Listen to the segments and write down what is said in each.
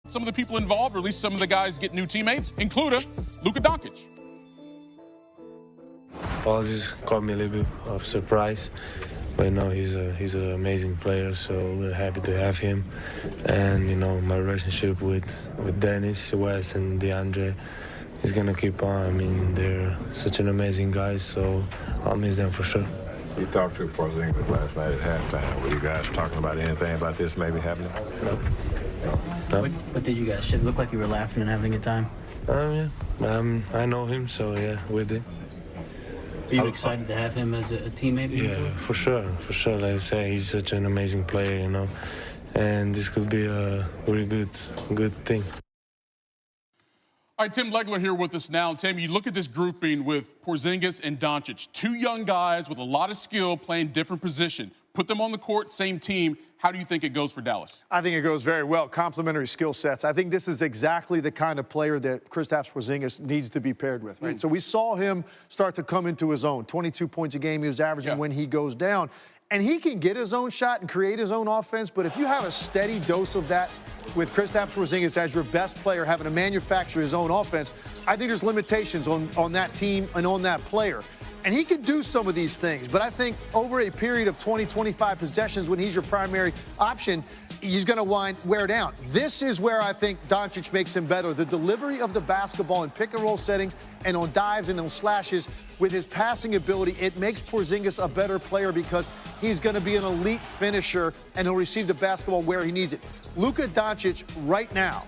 some of the people involved, or at least some of the guys get new teammates, including Luka Doncic. Well, just caught me a little bit of surprise. But no, he's an amazing player, so we're happy to have him. And, you know, my relationship with Dennis, Wes, and DeAndre is going to keep on. I mean, they're such an amazing guys, so I'll miss them for sure. You talked to Porzingis last night at halftime. Were you guys talking about anything about this maybe happening? No. What did you guys? Should look like you were laughing and having a good time. Yeah. I know him, so yeah, with it. Are you excited to have him as a teammate? Yeah, for sure. Like I say, he's such an amazing player, you know, and this could be a really good thing. All right, Tim Legler here with us now. Tim, you look at this grouping with Porzingis and Doncic, two young guys with a lot of skill playing different position. Put them on the court, same team. How do you think it goes for Dallas? I think it goes very well. Complementary skill sets. I think this is exactly the kind of player that Kristaps Porzingis needs to be paired with, right? So we saw him start to come into his own. 22 points a game he was averaging when he goes down. And he can get his own shot and create his own offense, but if you have a steady dose of that with Kristaps Porzingis as your best player having to manufacture his own offense, I think there's limitations on that team and on that player. And he can do some of these things, but I think over a period of 20, 25 possessions when he's your primary option, he's going to wear down. This is where I think Doncic makes him better. The delivery of the basketball in pick-and-roll settings and on dives and on slashes with his passing ability, it makes Porzingis a better player because he's going to be an elite finisher and he'll receive the basketball where he needs it. Luka Doncic right now,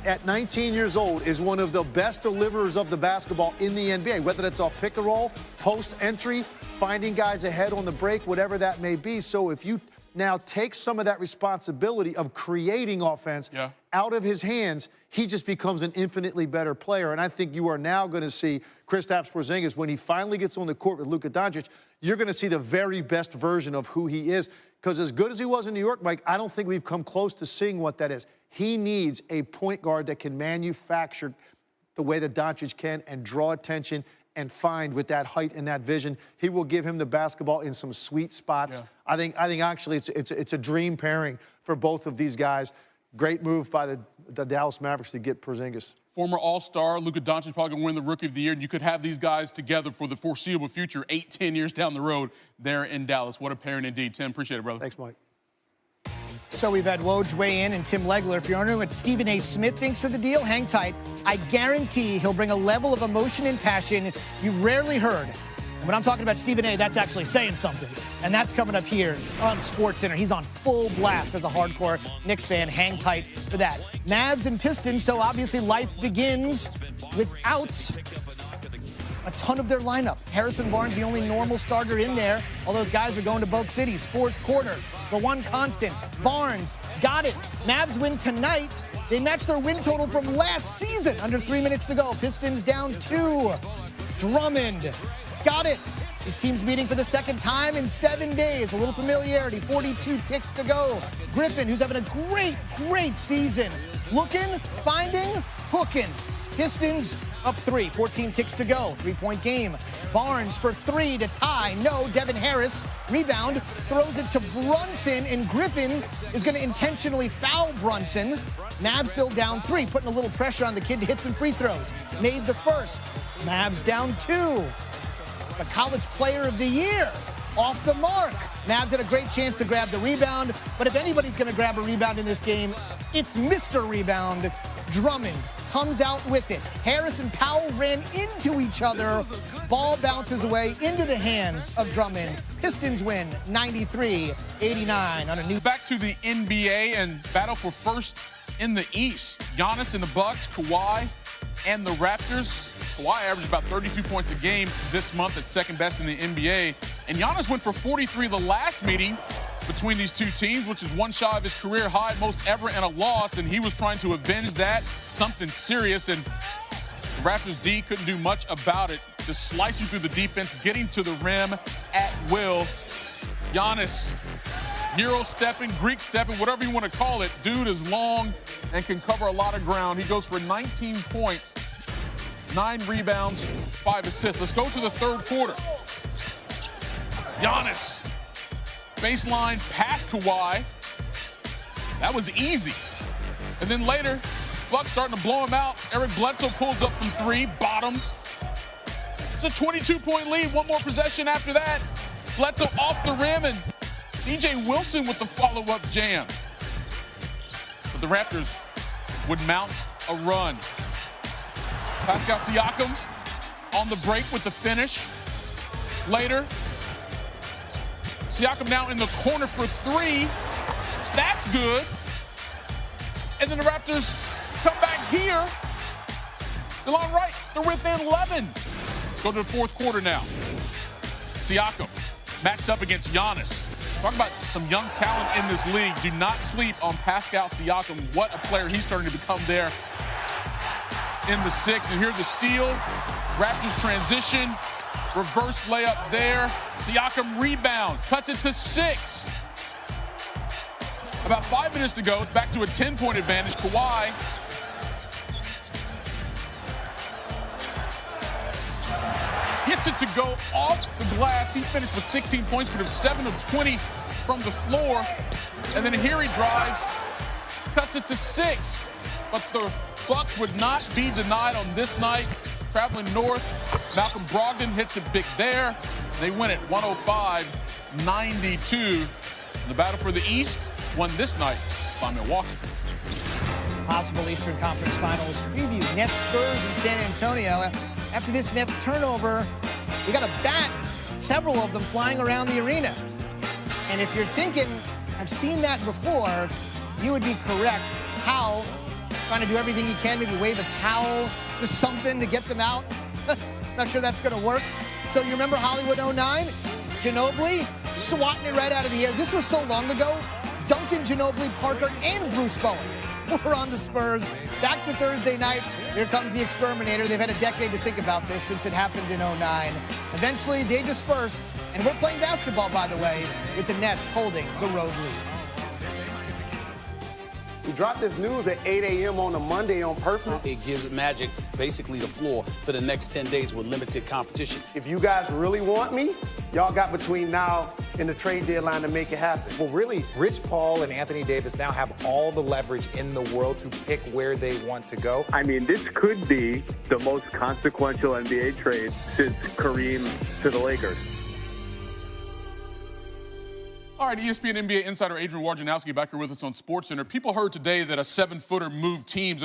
at 19 years old, is one of the best deliverers of the basketball in the NBA, whether that's off pick and roll, post entry, finding guys ahead on the break, whatever that may be. So if you now take some of that responsibility of creating offense out of his hands, he just becomes an infinitely better player. And I think you are now going to see Kristaps Porzingis, when he finally gets on the court with Luka Doncic, you're going to see the very best version of who he is. Because as good as he was in New York, Mike, I don't think we've come close to seeing what that is. He needs a point guard that can manufacture the way that Doncic can and draw attention and find with that height and that vision. He will give him the basketball in some sweet spots. I think actually it's a dream pairing for both of these guys. Great move by the Dallas Mavericks to get Porzingis. Former All-Star Luka Doncic probably going to win the Rookie of the Year. And you could have these guys together for the foreseeable future, 8-10 years down the road there in Dallas. What a pairing indeed. Tim, appreciate it, brother. Thanks, Mike. So we've had Woj weigh in and Tim Legler. If you're wondering what Stephen A. Smith thinks of the deal, hang tight. I guarantee he'll bring a level of emotion and passion you've rarely heard. And when I'm talking about Stephen A., that's actually saying something. And that's coming up here on SportsCenter. He's on full blast as a hardcore Knicks fan. Hang tight for that. Mavs and Pistons, so obviously life begins without a ton of their lineup. Harrison Barnes, the only normal starter in there. All those guys are going to both cities. Fourth quarter, the one constant. Barnes got it. Mavs win tonight. They match their win total from last season. Under 3 minutes to go. Pistons down 2. Drummond got it. His team's meeting for the second time in 7 days. A little familiarity. 42 ticks to go. Griffin, who's having a great season. Looking, finding, hooking. Pistons up 3, 14 ticks to go. 3-point game. Barnes for 3 to tie. No, Devin Harris, rebound, throws it to Brunson, and Griffin is going to intentionally foul Brunson. Mavs still down 3, putting a little pressure on the kid to hit some free throws. Made the first. Mavs down 2. The College Player of the Year off the mark. Mavs had a great chance to grab the rebound, but if anybody's going to grab a rebound in this game, it's Mr. Rebound. Drummond comes out with it. Harris and Powell ran into each other. Ball bounces away into the hands of Drummond. Pistons win 93-89 on a new... Back to the NBA and battle for first in the East. Giannis and the Bucks, Kawhi and the Raptors. Kawhi averaged about 32 points a game this month at second best in the NBA. And Giannis went for 43 the last meeting between these two teams, which is one shy of his career high, most ever in a loss, and he was trying to avenge that, something serious, and the Raptors D couldn't do much about it. Just slicing through the defense, getting to the rim at will. Giannis, Euro stepping, Greek stepping, whatever you want to call it. Dude is long and can cover a lot of ground. He goes for 19 points, 9 rebounds, 5 assists. Let's go to the third quarter. Giannis, baseline past Kawhi. That was easy. And then later, Bucks starting to blow him out. Eric Bledsoe pulls up from 3, bottoms. It's a 22-point lead. One more possession after that. Bledsoe off the rim, and DJ Wilson with the follow-up jam. But the Raptors would mount a run. Pascal Siakam on the break with the finish. Later, Siakam now in the corner for 3. That's good. And then the Raptors come back here. DeLon Wright, they're within 11. Let's go to the fourth quarter now. Siakam matched up against Giannis. Talk about some young talent in this league. Do not sleep on Pascal Siakam. What a player he's starting to become there in the 6. And here's the steal. Raptors transition. Reverse layup there. Siakam rebound. Cuts it to 6. About 5 minutes to go. It's back to a 10-point advantage. Kawhi. Gets it to go off the glass. He finished with 16 points, but of 7 of 20 from the floor. And then here he drives. Cuts it to 6. But the Bucks would not be denied on this night. Traveling north, Malcolm Brogdon hits it big there. They win it 105-92. The battle for the East won this night by Milwaukee. Possible Eastern Conference Finals preview. Nets Spurs in San Antonio. After this Nets turnover, we got a bat, several of them flying around the arena. And if you're thinking, I've seen that before, you would be correct. How trying to do everything he can, maybe wave a towel or something to get them out. Not sure that's going to work. So you remember Hollywood 09? Ginobili swatting it right out of the air. This was so long ago. Duncan, Ginobili, Parker, and Bruce Bowen were on the Spurs. Back to Thursday night. Here comes the exterminator. They've had a decade to think about this since it happened in 09. Eventually, they dispersed. And we're playing basketball, by the way, with the Nets holding the road lead. We dropped this news at 8 a.m. on a Monday on purpose. It gives Magic basically the floor for the next 10 days with limited competition. If you guys really want me, y'all got between now and the trade deadline to make it happen. Well, really, Rich Paul and Anthony Davis now have all the leverage in the world to pick where they want to go. I mean, this could be the most consequential NBA trade since Kareem to the Lakers. All right, ESPN NBA insider Adrian Wojnarowski back here with us on SportsCenter. People heard today that a 7-footer moved teams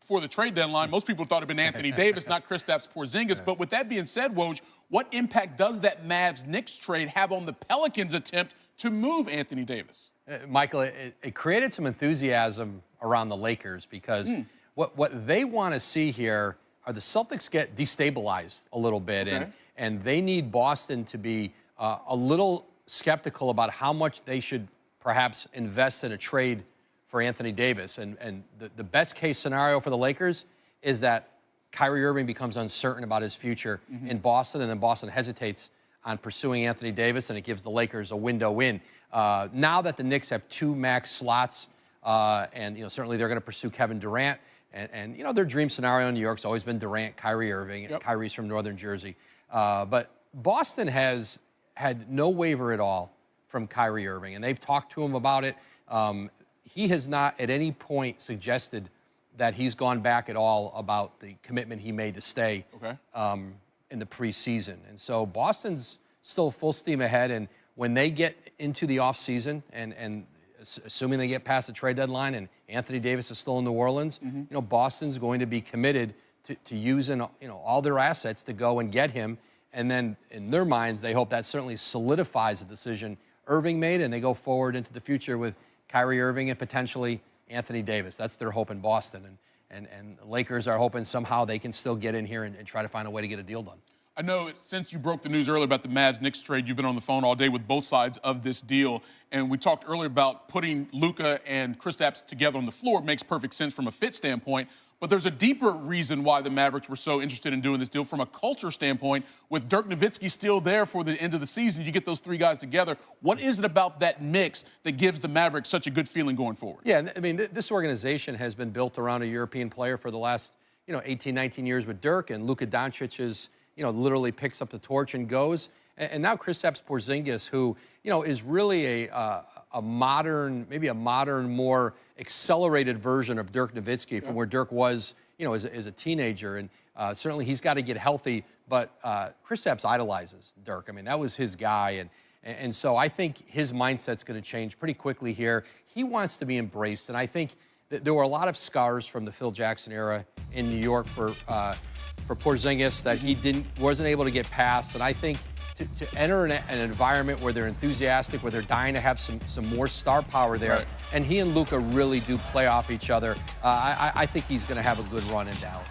for the trade deadline. Most people thought it had been Anthony Davis, not Kristaps Porzingis. But with that being said, Woj, what impact does that Mavs-Knicks trade have on the Pelicans' attempt to move Anthony Davis? Michael, it created some enthusiasm around the Lakers because what they want to see here are the Celtics get destabilized a little bit, and they need Boston to be a little skeptical about how much they should perhaps invest in a trade for Anthony Davis. And the best case scenario for the Lakers is that Kyrie Irving becomes uncertain about his future in Boston, and then Boston hesitates on pursuing Anthony Davis, and it gives the Lakers a window in. Now that the Knicks have 2 max slots, and certainly they're going to pursue Kevin Durant, and their dream scenario in New York's always been Durant, Kyrie Irving, and Kyrie's from Northern Jersey. But Boston has had no waiver at all from Kyrie Irving, and they've talked to him about it. He has not at any point suggested that he's gone back at all about the commitment he made to stay in the preseason. And so Boston's still full steam ahead, and when they get into the offseason, and assuming they get past the trade deadline and Anthony Davis is still in New Orleans, Boston's going to be committed to using all their assets to go and get him. And then in their minds, they hope that certainly solidifies the decision Irving made, and they go forward into the future with Kyrie Irving and potentially Anthony Davis. That's their hope in Boston. And the Lakers are hoping somehow they can still get in here and try to find a way to get a deal done. I know since you broke the news earlier about the Mavs-Knicks trade, you've been on the phone all day with both sides of this deal. And we talked earlier about putting Luka and Kristaps together on the floor. It makes perfect sense from a fit standpoint. But there's a deeper reason why the Mavericks were so interested in doing this deal from a culture standpoint. With Dirk Nowitzki still there for the end of the season, you get those 3 guys together. What is it about that mix that gives the Mavericks such a good feeling going forward? Yeah, I mean, this organization has been built around a European player for the last, 18, 19 years with Dirk, and Luka Doncic is, literally picks up the torch and goes. And now Kristaps Porzingis, who, you know, is really a modern, maybe a modern, more accelerated version of Dirk Nowitzki from where Dirk was, you know, as a teenager. And certainly he's got to get healthy, but Kristaps idolizes Dirk. I mean, that was his guy. And so I think his mindset's going to change pretty quickly here. He wants to be embraced, and I think that there were a lot of scars from the Phil Jackson era in New York for Porzingis that he wasn't able to get past. And I think to enter an environment where they're enthusiastic, where they're dying to have some more star power there, right. And he and Luka really do play off each other, I think he's going to have a good run in Dallas.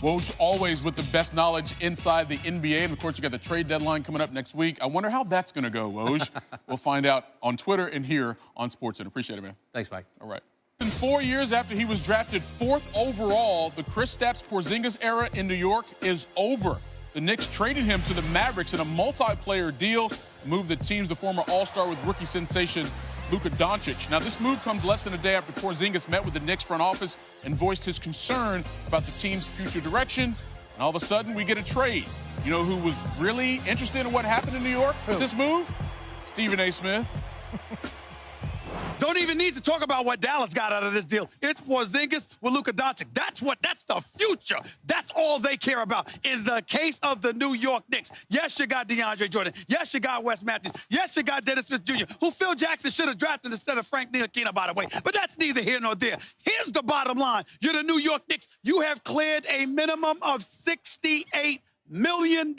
Woj always with the best knowledge inside the NBA. And, of course, you got the trade deadline coming up next week. I wonder how that's going to go, Woj. We'll find out on Twitter and here on SportsCenter. Appreciate it, man. Thanks, Mike. All right. 4 years after he was drafted 4th overall, the Kristaps Porzingis era in New York is over. The Knicks traded him to the Mavericks in a multi-player deal, a move that teams the former All-Star with rookie sensation Luka Doncic. Now, this move comes less than a day after Porzingis met with the Knicks front office and voiced his concern about the team's future direction. And all of a sudden, we get a trade. You know who was really interested in what happened in New York with this move? Stephen A. Smith. Don't even need to talk about what Dallas got out of this deal. It's Porzingis with Luka Doncic. That's the future. That's all they care about. In the case of the New York Knicks, yes, you got DeAndre Jordan. Yes, you got Wes Matthews. Yes, you got Dennis Smith Jr., who Phil Jackson should have drafted instead of Frank Ntilikina, by the way. But that's neither here nor there. Here's the bottom line. You're the New York Knicks. You have cleared a minimum of $68 million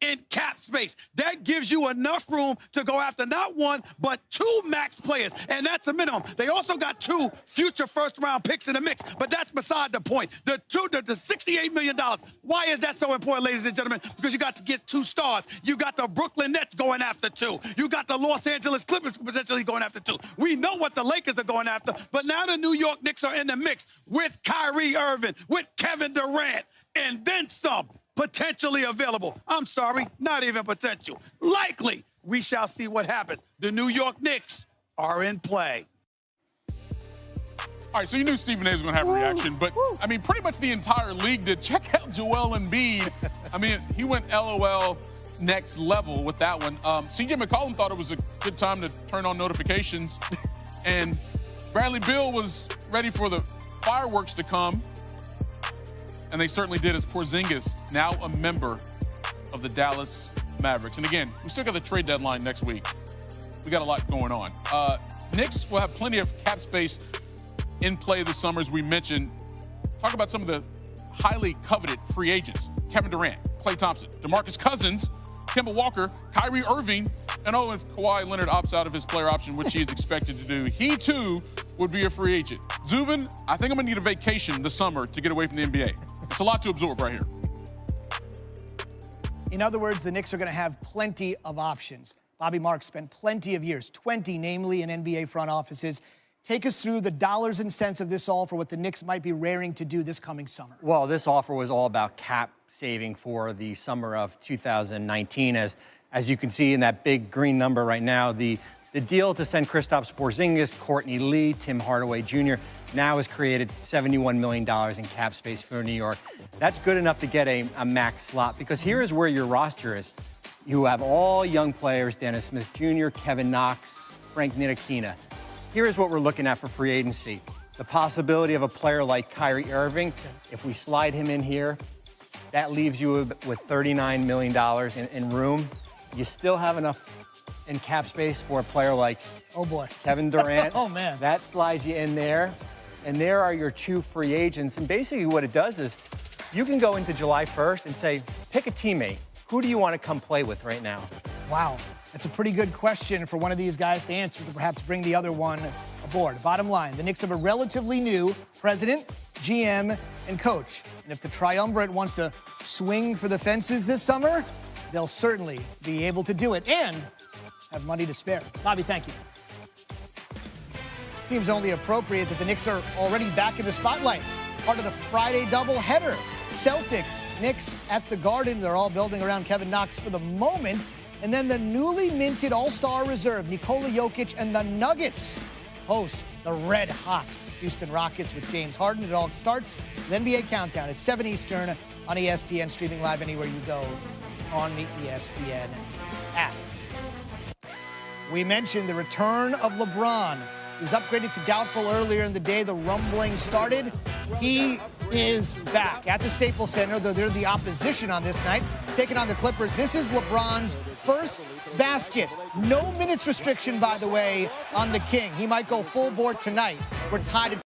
in cap space. That gives you enough room to go after not one, but 2 max players, and that's a minimum. They also got 2 future first-round picks in the mix, but that's beside the point. The $68 million, why is that so important, ladies and gentlemen? Because you got to get 2 stars. You got the Brooklyn Nets going after 2. You got the Los Angeles Clippers potentially going after 2. We know what the Lakers are going after, but now the New York Knicks are in the mix with Kyrie Irving, with Kevin Durant, and then some. Potentially available. I'm sorry, not even potential. Likely, we shall see what happens. The New York Knicks are in play. All right, so you knew Stephen A. was going to have a reaction, but, I mean, pretty much the entire league did. Check out Joel Embiid. I mean, he went LOL next level with that one. C.J. McCollum thought it was a good time to turn on notifications, and Bradley Beal was ready for the fireworks to come. And they certainly did, as Porzingis, now a member of the Dallas Mavericks. And again, we still got the trade deadline next week. We got a lot going on. Knicks will have plenty of cap space in play this summer, as we mentioned. Talk about some of the highly coveted free agents. Kevin Durant, Klay Thompson, DeMarcus Cousins, Kemba Walker, Kyrie Irving, and if Kawhi Leonard opts out of his player option, which he is expected to do, he too would be a free agent. Zubin, I think I'm gonna need a vacation this summer to get away from the NBA. It's a lot to absorb right here. In other words, the Knicks are gonna have plenty of options. Bobby Marks spent plenty of years, 20 namely, in NBA front offices. Take us through the dollars and cents of this all for what the Knicks might be raring to do this coming summer. Well, this offer was all about cap saving for the summer of 2019. As you can see in that big green number right now, the deal to send Kristaps Porzingis, Courtney Lee, Tim Hardaway Jr. now has created $71 million in cap space for New York. That's good enough to get a max slot, because here is where your roster is. You have all young players, Dennis Smith Jr., Kevin Knox, Frank Ntilikina. Here is what we're looking at for free agency. The possibility of a player like Kyrie Irving. If we slide him in here, that leaves you with $39 million in room. You still have enough in cap space for a player like Kevin Durant. Oh, man. That slides you in there. And there are your 2 free agents. And basically what it does is you can go into July 1st and say, pick a teammate. Who do you want to come play with right now? Wow. That's a pretty good question for one of these guys to answer, to perhaps bring the other one aboard. Bottom line, the Knicks have a relatively new president, GM, and coach. And if the triumvirate wants to swing for the fences this summer, they'll certainly be able to do it and have money to spare. Bobby, thank you. Seems only appropriate that the Knicks are already back in the spotlight. Part of the Friday doubleheader. Celtics, Knicks at the Garden. They're all building around Kevin Knox for the moment. And then the newly minted All-Star reserve, Nikola Jokic, and the Nuggets host the red-hot Houston Rockets with James Harden. It all starts with NBA Countdown at 7 Eastern on ESPN, streaming live anywhere you go. on the ESPN app. We mentioned the return of LeBron. He was upgraded to doubtful earlier in the day. The rumbling started. He is back at the Staples Center, though they're the opposition on this night, taking on the Clippers. This is LeBron's first basket. No minutes restriction, by the way, on the King. He might go full board tonight. We're tied at